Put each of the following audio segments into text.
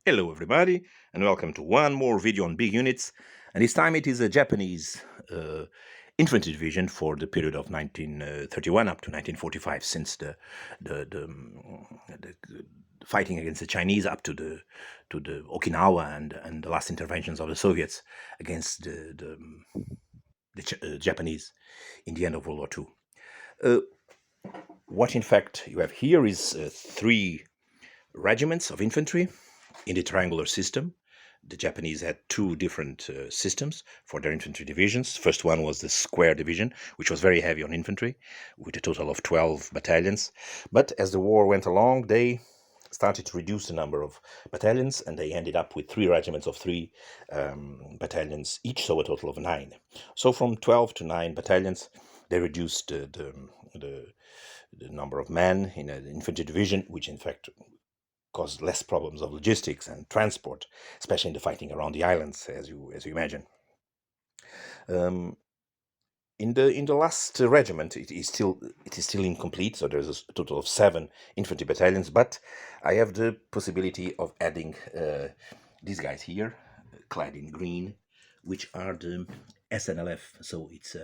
Hello everybody and welcome to one more video on big units, and this time it is a Japanese infantry division for the period of 1931 up to 1945, since the fighting against the Chinese up to the Okinawa and the last interventions of the Soviets against the Japanese in the end of World War II. What in fact you have here is three regiments of infantry in the triangular system. The Japanese had two different systems for their infantry divisions. First one was the square division, which was very heavy on infantry, with a total of 12 battalions. But as the war went along, they started to reduce the number of battalions, and they ended up with three regiments of three battalions each, so a total of 9. So from 12 to 9 battalions, they reduced the number of men in an infantry division, which in fact caused less problems of logistics and transport, especially in the fighting around the islands, as you imagine. In the last regiment, it is still incomplete. So there's a total of 7 infantry battalions, but I have the possibility of adding these guys here, clad in green, which are the SNLF. So it's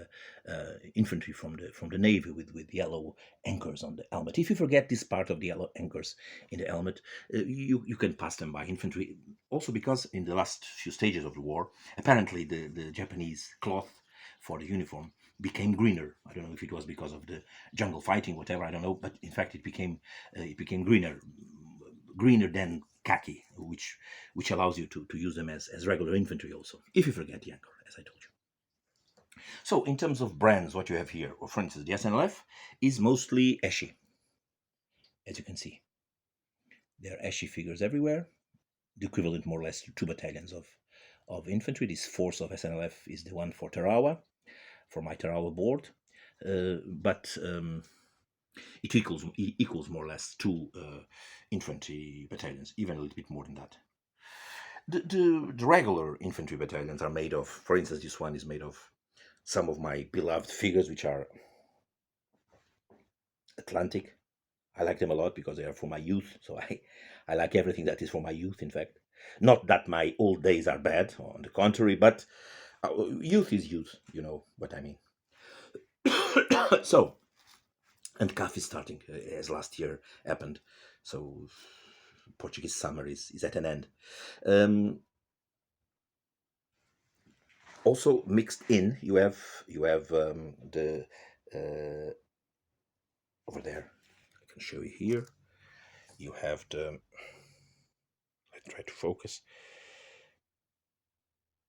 infantry from the navy with yellow anchors on the helmet. If you forget this part of the yellow anchors in the helmet, you can pass them by infantry. Also, because in the last few stages of the war, apparently the Japanese cloth for the uniform became greener. I don't know if it was because of the jungle fighting, whatever. I don't know, but in fact, it became greener than khaki, which allows you to use them as regular infantry also, if you forget the anchor, as I told you. So in terms of brands, what you have here, or for instance, the SNLF is mostly Eshi, as you can see. There are Eshi figures everywhere, the equivalent more or less to 2 battalions of infantry. This force of SNLF is the one for Tarawa, for my Tarawa board, but it equals more or less 2 infantry battalions, even a little bit more than that. The regular infantry battalions are made of, for instance, this one is made of some of my beloved figures, which are Atlantic. I like them a lot because they are for my youth. So I like everything that is for my youth, in fact. Not that my old days are bad, on the contrary, but youth is youth, you know what I mean. So, and CAF is starting, as last year happened. So Portuguese summer is at an end. Also mixed in, you have the over there. I can show you here. You have the. Let's try to focus.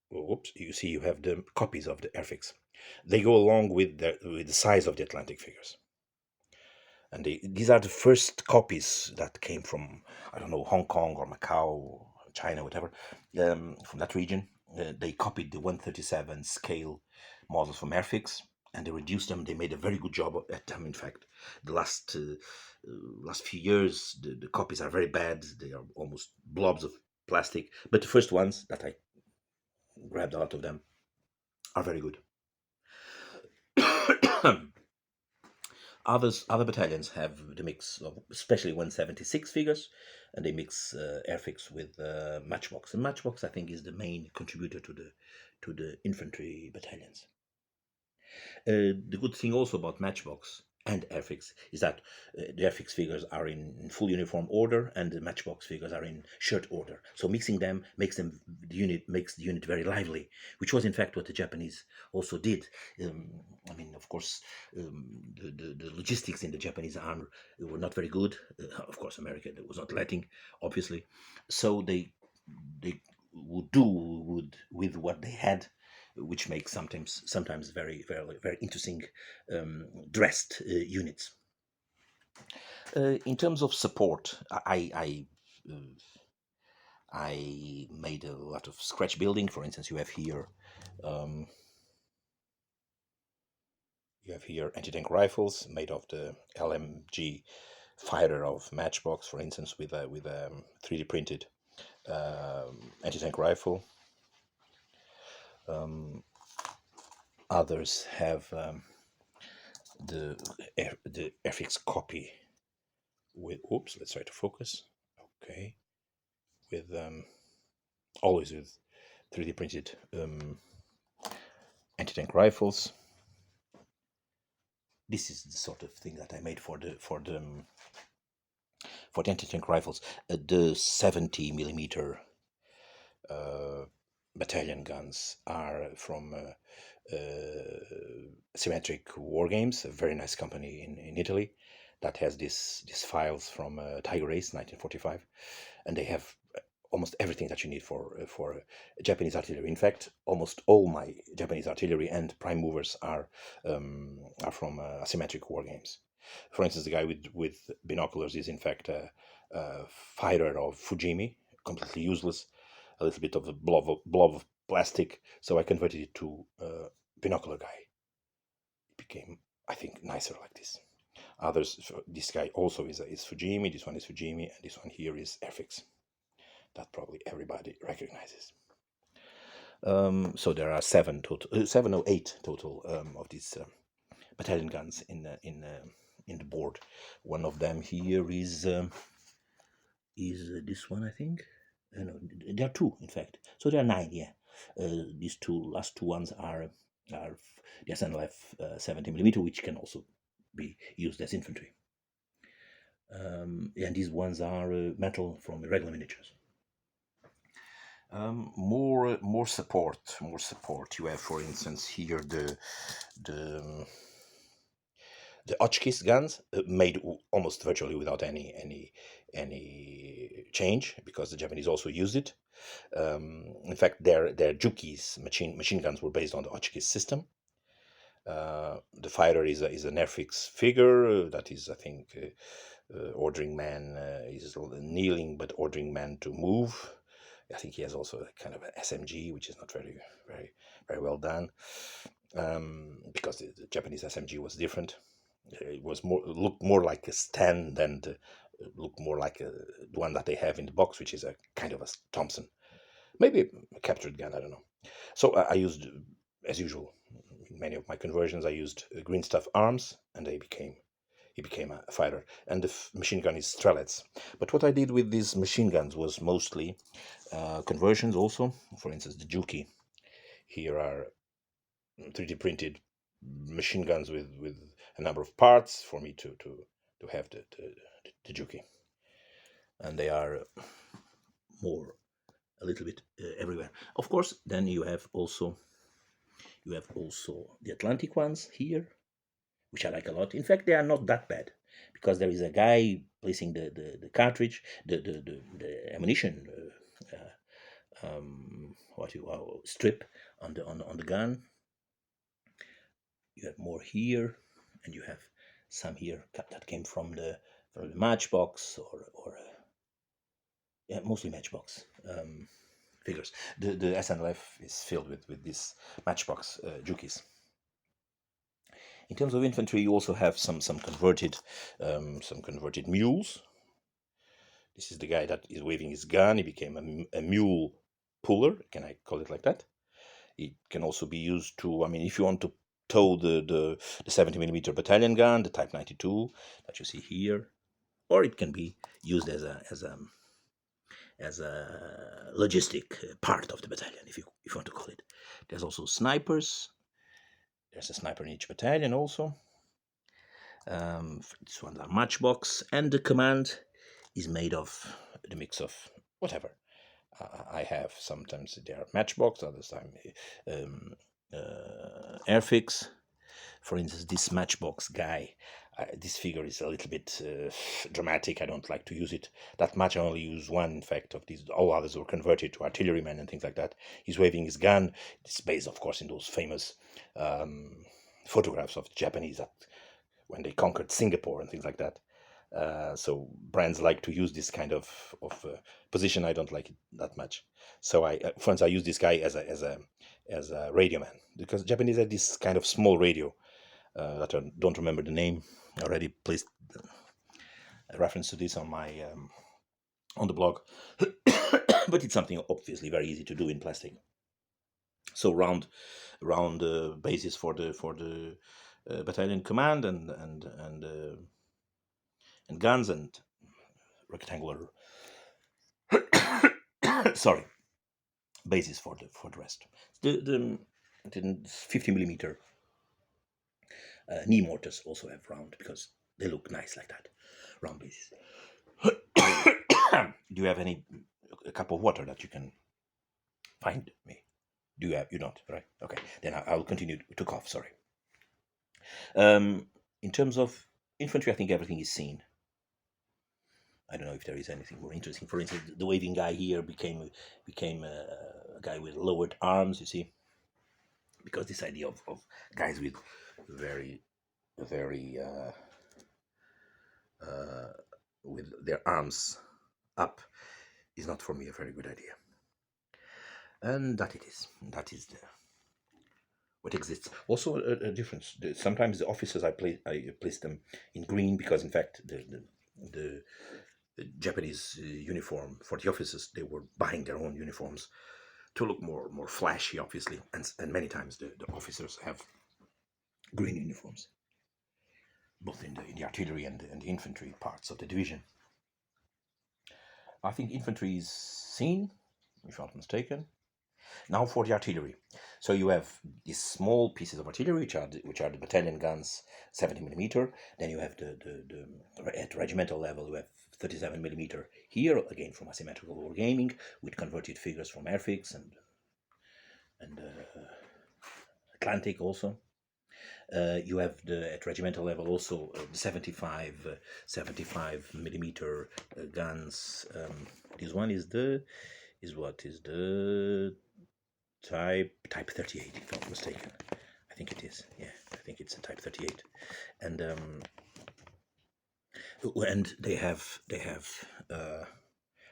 Whoops! You see, you have the copies of the airfix. They go along with the size of the Atlantic figures. And these are the first copies that came from, I don't know, Hong Kong or Macau, or China, whatever, from that region. They copied the 137 scale models from Airfix, and they reduced them. They made a very good job at them. In fact, the last few years, the copies are very bad. They are almost blobs of plastic. But the first ones that I grabbed a lot of them are very good. Other battalions have the mix of, especially 176 figures, and they mix airfix with Matchbox. And Matchbox, I think, is the main contributor to the infantry battalions. The good thing also about Matchbox and Airfix is that the Airfix figures are in full uniform order, and the Matchbox figures are in shirt order. So mixing them makes the unit very lively, which was in fact what the Japanese also did. I mean, of course, the logistics in the Japanese army were not very good. Of course, America was not letting, obviously. So they would do with what they had, which makes sometimes very very interesting dressed units. In terms of support, I made a lot of scratch building. For instance, you have here anti-tank rifles made of the LMG fighter of Matchbox, for instance, with a 3D printed anti-tank rifle. Others have the Airfix copy with. Oops, let's try to focus. Okay. always with 3D printed anti-tank rifles. This is the sort of thing that I made for the anti-tank rifles. The 70 millimeter battalion guns are from Assymetric Wargames, a very nice company in Italy that has these files from Tiger Race 1945, and they have almost everything that you need for Japanese artillery. In fact, almost all my Japanese artillery and prime movers are from Assymetric Wargames. For instance, the guy with binoculars is in fact a fighter of Fujimi, completely useless, a little bit of a blob of plastic. So I converted it to binocular guy. It became, I think, nicer like this. Others, this guy also is Fujimi. This one is Fujimi, and this one here is Airfix. That probably everybody recognizes. So there are seven or eight total of these battalion guns in the board. One of them here is this one, I think. No, there are two, in fact. So there are 9. Yeah, these last two ones are the SNLF 70 millimeter, which can also be used as infantry. And these ones are metal from irregular miniatures. More support. You have, for instance, here the Hotchkiss guns, made almost virtually without any change, because the Japanese also used it. In fact, their Juki's machine guns were based on the Hotchkiss system. The fighter is an Airfix figure that is, I think, ordering man is kneeling but ordering man to move. I think he has also a kind of an SMG, which is not very well done, because the Japanese SMG was different. It was looked more like a Sten than looked more like the one that they have in the box, which is a kind of a Thompson, maybe a captured gun. I don't know. So I used, as usual, in many of my conversions, I used green stuff arms, and he became a fighter. And the machine gun is Strelets. But what I did with these machine guns was mostly conversions also. For instance, the Juki. Here are 3D printed machine guns with a number of parts for me to have the Juki. And they are a little bit everywhere. Of course, then you have also the Atlantic ones here, which I like a lot. In fact, they are not that bad, because there is a guy placing the cartridge, the ammunition strip on the gun. You have more here, and you have some here that came from the Matchbox or yeah, mostly Matchbox figures. The SNLF is filled with these Matchbox Jukis. In terms of infantry, you also have some converted mules. This is the guy that is waving his gun. He became a mule puller. Can I call it like that? It can also be used to, I mean, if you want to tow the 70 millimeter battalion gun, the Type 92 that you see here, or it can be used as a logistic part of the battalion, if you want to call it. There's also snipers. There's a sniper in each battalion also. This ones are Matchbox, and the command is made of the mix of whatever I have. Sometimes they are Matchbox, others time Airfix. For instance, this Matchbox guy, this figure is a little bit dramatic. I don't like to use it that much. I only use one, in fact, of these. All others were converted to artillerymen and things like that. He's waving his gun. It's based, of course, in those famous photographs of the Japanese when they conquered Singapore and things like that. So brands like to use this kind of position. I don't like it that much. So for instance, I use this guy as a radio man, because Japanese had this kind of small radio that I don't remember the name. I already placed a reference to this on my on the blog, but it's something obviously very easy to do in plastic. So round bases for the battalion command and guns, and rectangular sorry, bases for the rest. The 50 millimeter knee mortars also have round because they look nice like that, round bases. Do you have a cup of water that you can find me? Do you have? You don't, right? Okay, then I'll continue to cough. Sorry. In terms of infantry, I think everything is seen. I don't know if there is anything more interesting. For instance, the waving guy here became a guy with lowered arms. You see, because this idea of guys with very with their arms up is not for me a very good idea. And that it is. That is what exists. Also, a difference. Sometimes the officers I place them in green because, in fact, the Japanese uniform for the officers, they were buying their own uniforms to look more flashy, obviously, and many times the officers have green uniforms, both in the artillery and the infantry parts of the division. I think infantry is seen, if I'm not mistaken. Now for the artillery. So you have these small pieces of artillery, which are the battalion guns, 70 millimeter. Then you have at regimental level, you have 37 millimeter here, again from Asymmetrical Wargaming, with converted figures from Airfix and Atlantic also. You have at regimental level also the 75 millimeter guns. This one is the type 38, if I'm not mistaken. I think it is. Yeah, I think it's a type 38, and they have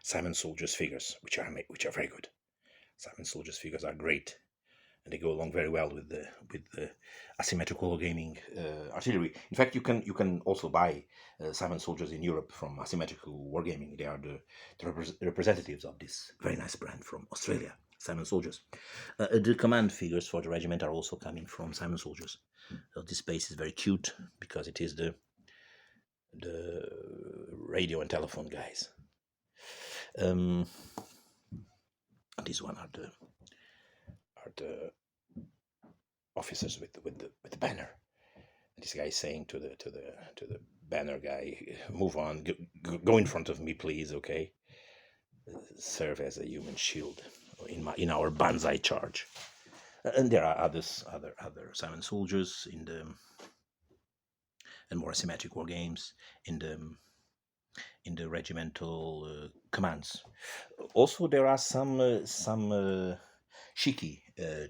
Simon Soldiers figures, which are very good. Simon Soldiers figures are great, and they go along very well with the Asymmetric Wargaming artillery. In fact, you can also buy Simon Soldiers in Europe from Asymmetrical Wargaming. They are the representatives of this very nice brand from Australia, Simon Soldiers. The command figures for the regiment are also coming from Simon Soldiers. So this base is very cute because it is the radio and telephone guys. This one are the officers with the banner. And this guy is saying to the banner guy, "Move on, go in front of me, please. Okay, serve as a human shield in our banzai charge." And there are other Simon Soldiers and more Asymmetric Wargames in the regimental commands. Also, there are some Shiki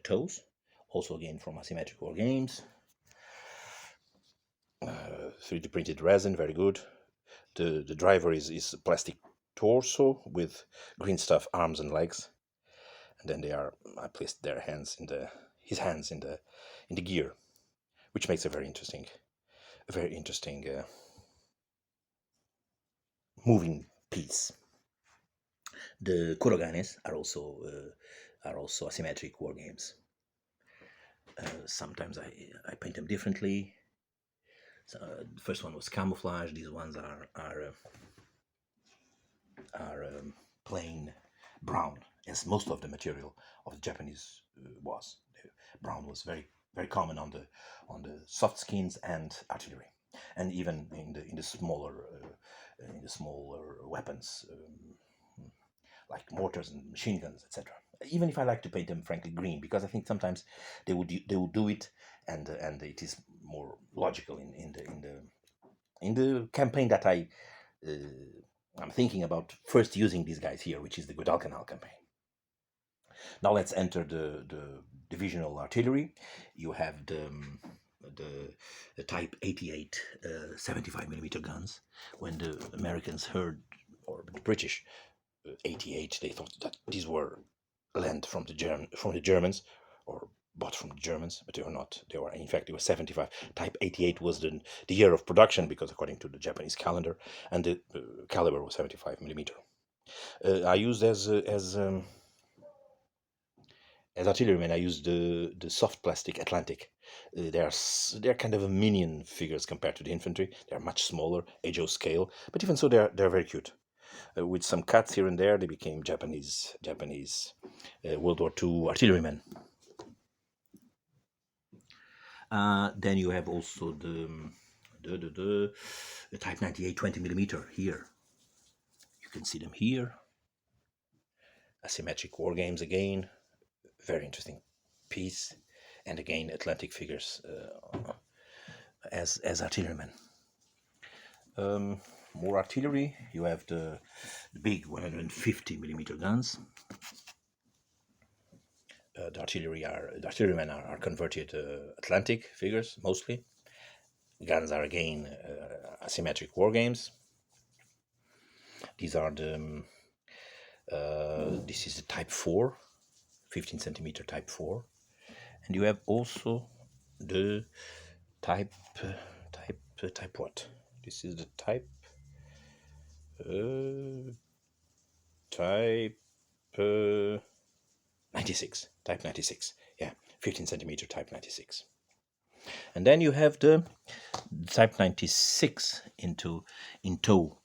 toes, also again from Asymmetric Wargames. 3D printed resin, very good. The driver is a plastic torso with green stuff arms and legs, and then I placed his hands in the gear, which makes a very interesting moving piece. The Kuroganes are also Asymmetric Wargames. Sometimes I paint them differently. So, the first one was camouflage. These ones are plain brown, as most of the material of the Japanese was. Brown was very very common on the soft skins and artillery, and even in the smaller weapons like mortars and machine guns, etc. Even if I like to paint them, frankly, green, because I think sometimes they would do it, and it is more logical in the campaign that I'm thinking about first using these guys here, which is the Guadalcanal campaign. Now let's enter the divisional artillery. You have the Type 88 75 millimeter guns. When the Americans heard, or the British 88, they thought that these were lent from the Germans, or bought from the Germans, but they were not. In fact, they were 75. Type 88 was the year of production, because according to the Japanese calendar, and the caliber was 75 millimeter. I used as artillerymen, I used the soft plastic Atlantic. They're kind of a minion figures compared to the infantry. They're much smaller, HO scale, but even so, they're very cute. with some cuts here and there, they became Japanese World War II artillerymen. Then you have also the Type 98 20mm here. You can see them here. Assymetric Wargames again, very interesting piece, and again Atlantic figures as artillerymen. More artillery. You have the big 150mm guns. The artillerymen are converted Atlantic figures mostly. Guns are again Assymetric Wargames. These are the this is the Type 4, 15cm Type 4, and you have also the Type what? This is the Type Type 96. Type 96. Yeah, 15cm Type 96. And then you have the Type 96 in tow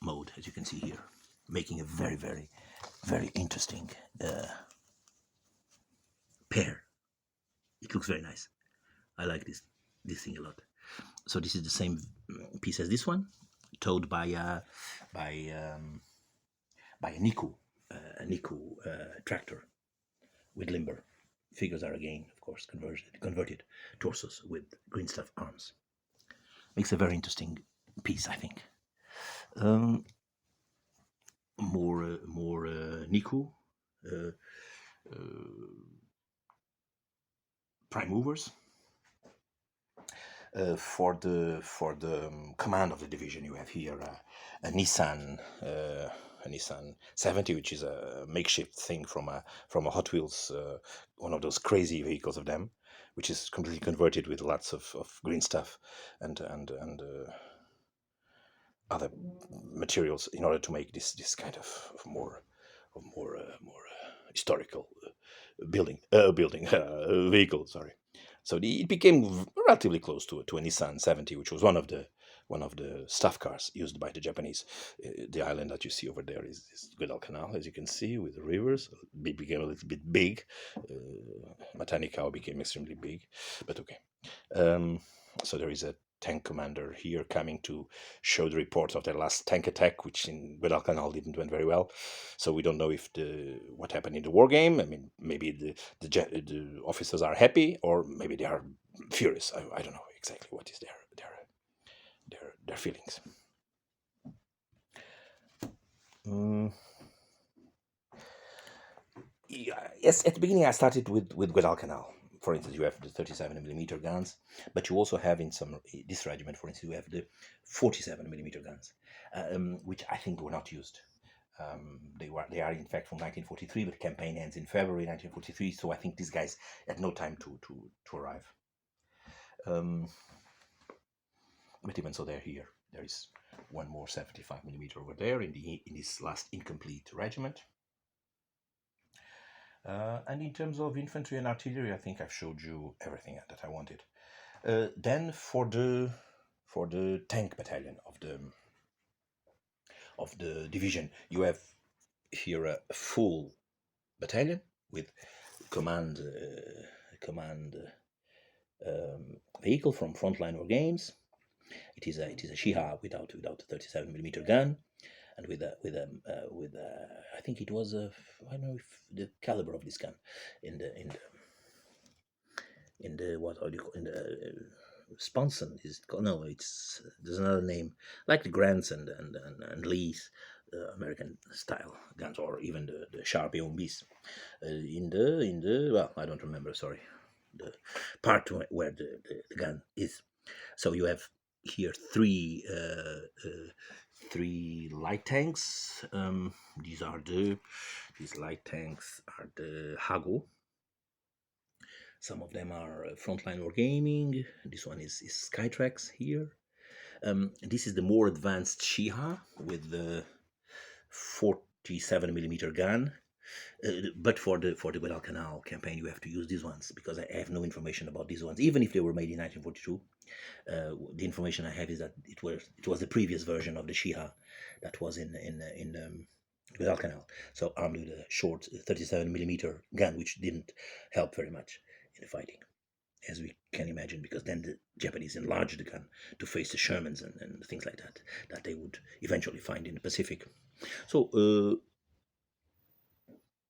mode, as you can see here, making a very, very, very interesting pair. It looks very nice. I like this thing a lot. So this is the same piece as this one, towed by a Niku tractor with limber. Figures are again, of course, converted torsos with green stuff arms. Makes a very interesting piece, I think. More Niku prime movers. For the command of the division, you have here a Nissan 70, which is a makeshift thing from a Hot Wheels, one of those crazy vehicles of them, which is completely converted with lots of green stuff and other materials in order to make this kind of more historical vehicle. Sorry. So it became relatively close to a Nissan 70, which was one of the staff cars used by the Japanese. The island that you see over there is Guadalcanal, as you can see, with the rivers. It became a little bit big. Matanikau became extremely big, but okay. So there is a tank commander here coming to show the reports of their last tank attack, which in Guadalcanal didn't went very well. So we don't know if what happened in the war game. I mean, maybe the officers are happy, or maybe they are furious. I don't know exactly what is their feelings. Yes, at the beginning I started with Guadalcanal. For instance, you have the 37mm guns, but you also have in this regiment, for instance, you have the 47mm guns, which I think were not used. They are in fact from 1943, but the campaign ends in February 1943, so I think these guys had no time to arrive. But even so, they're here. There is one more 75mm over there in this last incomplete regiment. And in terms of infantry and artillery, I think I've showed you everything that I wanted. Then for the tank battalion of the division, you have here a full battalion with command vehicle from Frontline Wargames. It is a Shiha without a 37mm gun. And with I think it was I don't know if the caliber of this gun in the what do you call in the Sponson is it called? No, there's another name like the Grants and Lee's American style guns, or even the Sharp AOBs in the well, I don't remember. Sorry, the part where the gun is. So you have here three light tanks. These light tanks are the Hago. Some of them are Frontline Wargaming. This one is Skytrax here. This is the more advanced Shiha with the 47mm gun. But for the Guadalcanal campaign, you have to use these ones because I have no information about these ones, even if they were made in 1942. The information I have is that it was the previous version of the Shiha that was in Guadalcanal. So armed with a short 37mm gun, which didn't help very much in the fighting, as we can imagine, because then the Japanese enlarged the gun to face the Shermans and things like that, that they would eventually find in the Pacific.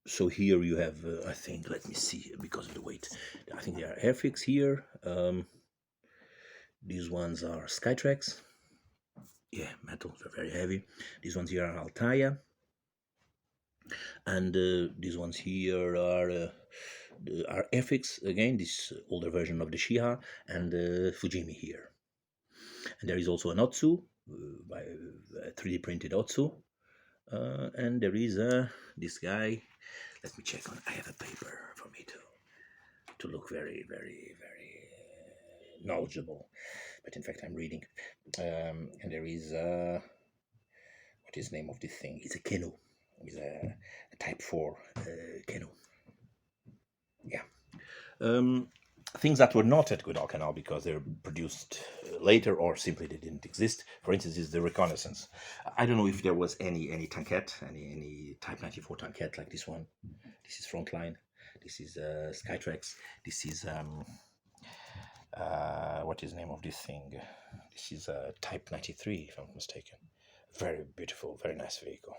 So here you have, I think, let me see, because of the weight, I think there are airfix here. These ones are Skytrax. Yeah, metal, they're very heavy. These ones here are Altaya. And these ones here are airfix, again, this older version of the Shiha, and Fujimi here. And there is also an Otsu, by 3D printed Otsu. And there is this guy. Let me check on. I have a paper for me to look very, very, very knowledgeable. But in fact, I'm reading. And there is what is the name of this thing? It's a Kenu. It's a Type 4 Kenu. Yeah. Things that were not at Guadalcanal because they're produced later or simply they didn't exist. For instance, is the reconnaissance. I don't know if there was any tankette, any Type 94 tankette like this one. This is Frontline. This is Skytrax. This is what is the name of this thing? This is Type 93, if I'm not mistaken. Very beautiful, very nice vehicle.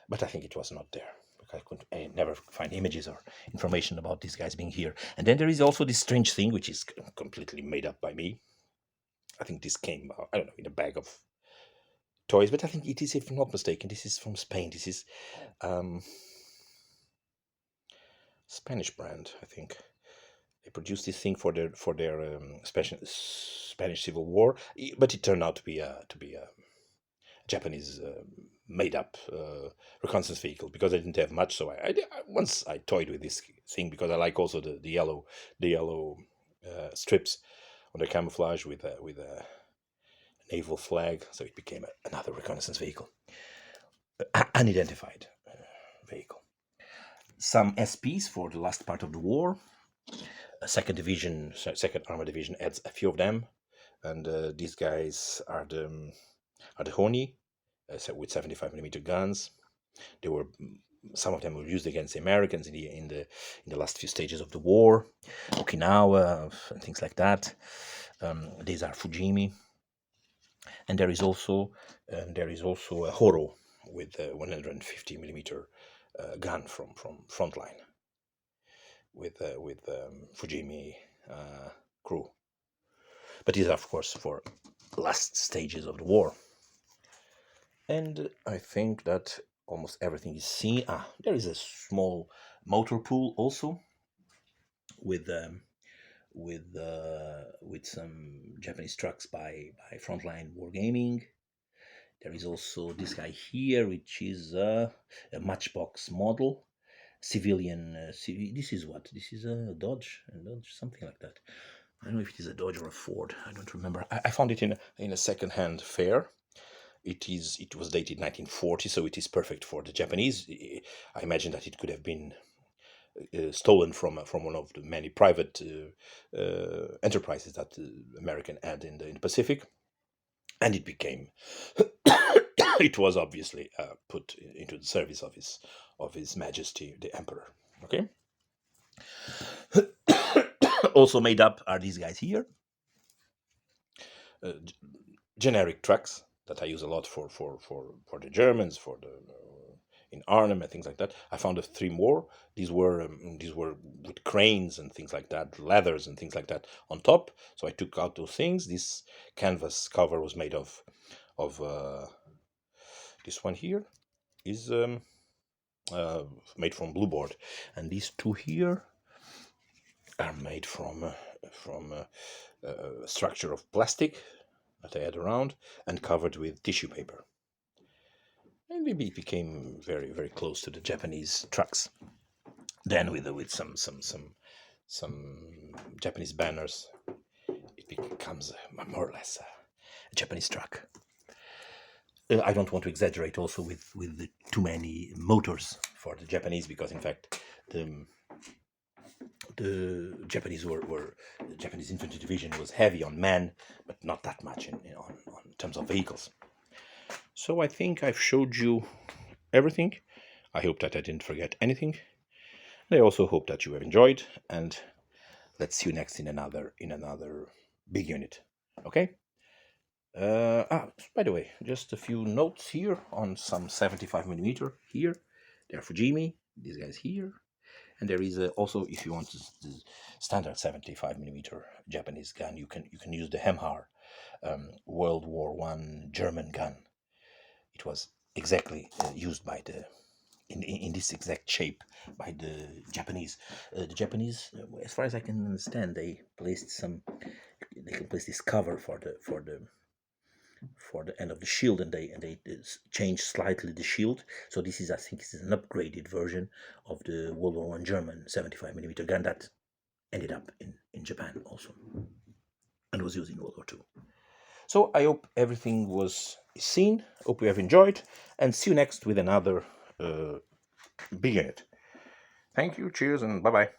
But I think it was not there. I never find images or information about these guys being here. And then there is also this strange thing, which is completely made up by me. I think this came, I don't know, in a bag of toys, but I think it is, if I'm not mistaken, this is from Spain. This is Spanish brand, I think. They produced this thing for their Spanish Civil War, but it turned out to be a Japanese made-up reconnaissance vehicle because I didn't have much. So once I toyed with this thing because I like also the yellow strips on the camouflage with a naval flag. So it became another reconnaissance vehicle, unidentified vehicle. Some SPs for the last part of the war. Second Armored Division adds a few of them, and these guys are the Honi. With 75mm guns. Some of them were used against the Americans in the last few stages of the war, Okinawa and things like that. These are Fujimi, and there is also a Horo with a 150mm gun from Frontline with Fujimi crew. But these are, of course, for last stages of the war. And I think that almost everything is seen. There is a small motor pool also with some Japanese trucks by Frontline Wargaming. There is also this guy here, which is a Matchbox model, civilian. This is what? This is a Dodge, something like that. I don't know if it is a Dodge or a Ford. I don't remember. I found it in a second-hand fair. It was dated 1940, so it is perfect for the Japanese. I imagine that it could have been stolen from one of the many private enterprises that American had in the Pacific, and it became it was obviously put into the service of His Majesty the Emperor. Okay. Also made up are these guys here. Generic trucks that I use a lot for the Germans, for the in Arnhem and things like that. I found 3 more. These were with cranes and things like that, leathers and things like that on top. So I took out those things. This canvas cover was made of this one here is made from blue board, and these 2 here are made from a structure of plastic that I had around and covered with tissue paper. And maybe it became very, very close to the Japanese trucks. Then with some Japanese banners, it becomes more or less a Japanese truck. I don't want to exaggerate also with the too many motors for the Japanese, because in fact the Japanese the Japanese Infantry Division was heavy on men, but not that much on terms of vehicles. So I think I've showed you everything. I hope that I didn't forget anything. And I also hope that you have enjoyed, and let's see you next in another big unit. Okay? By the way, just a few notes here on some 75mm here. They're Fujimi, these guys here. And there is also, if you want the standard 75mm Japanese gun, you can use the Hemhar World War I German gun. It was exactly used by the in this exact shape by the Japanese. The Japanese, as far as I can understand, they can place this cover for the end of the shield, and they changed slightly the shield. So this is, I think, this is an upgraded version of the World War I German 75mm gun that ended up in Japan also and was used in World War II. So I hope everything was seen. Hope you have enjoyed, and see you next with another big unit. Thank you, cheers, and bye bye.